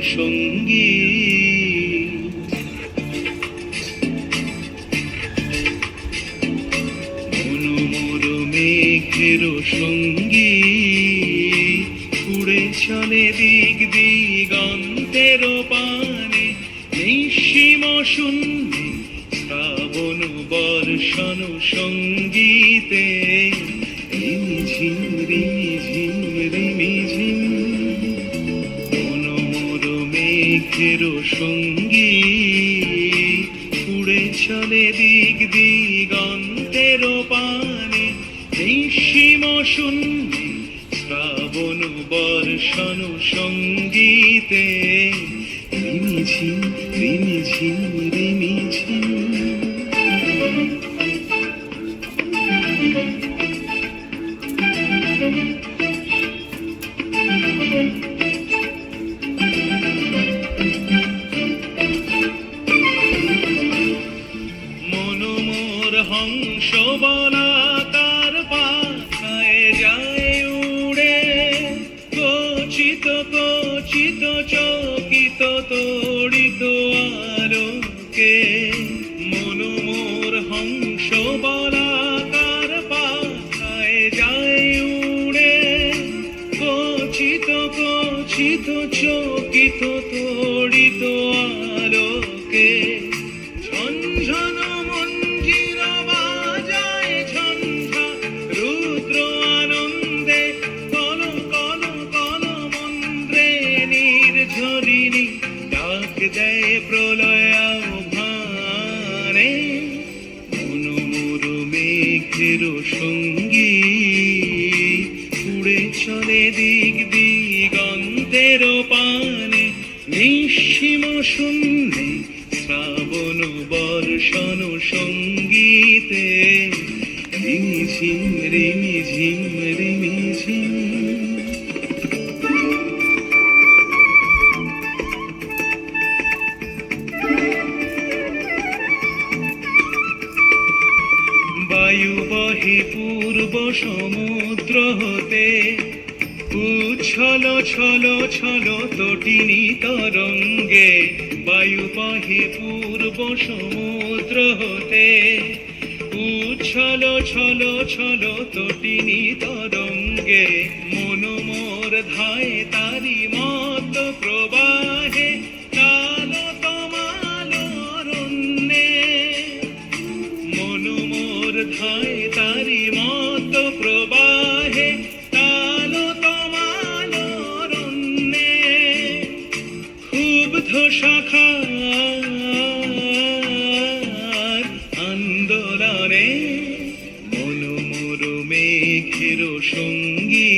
সঙ্গী মনোমর মেঘের সঙ্গী উড়ে চলে দিক দিগন্তের পানে নিঃসীম শূন্যে শ্রাবণ বর্ষণ সঙ্গীতে রিমিঝিম রিমিঝিম রিমিঝিম মেঘের সঙ্গী উড়ে চলে দিক দিগন্তের পানে নিঃসীম শূন্যে শ্রাবণ বর্ষণ সঙ্গীতে রিমিঝিম রিমিঝিম রিমিঝিম হংস বলাকার পাখায় যায় উড়ে কচিত কচিত চকিত তড়িত আলোকে মনোমোর হংস বলাকার পাখায় যায় উড়ে কচিত কচিত চকিত তড়িত আলোকে ঝনঝন জয় প্রলয় আহ্বানে মনোমর মেঘের সঙ্গী উড়ে চলে দিক দিগন্তের পানে নিঃসীম শূন্যে শ্রাবণ বর্ষণ সঙ্গীতে রিমিঝিম রিমিঝিম রিমিঝিম বায়ু বহে পূর্ব সমুদ্র হতে উচ্ছল ছল ছল তটিনী তরঙ্গে বায়ু বহে পূর্ব সমুদ্র হতে উচ্ছল ছল ছল তটিনী তরঙ্গে মনোমর ধায় তারি মত প্রবাহে কালো তমাল অরণ্যে মনোমর ধায় তারি মত প্রবাহে কালো তমাল অরণ্যে ক্ষুব্ধ শাখার আন্দোলনে মনোমর মেঘের সঙ্গী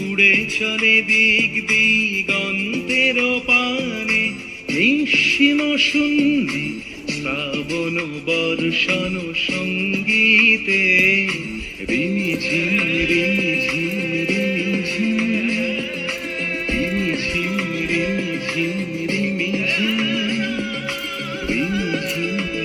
উড়ে চলে দিক দিগন্তের পানে নিঃসীম শূন্যে শ্রাবণ বর্ষণ সঙ্গীতে রিমিঝিম রিমিঝিম রিমিঝিম রিমিঝিম রিমিঝিম রিমিঝিম রিমিঝিম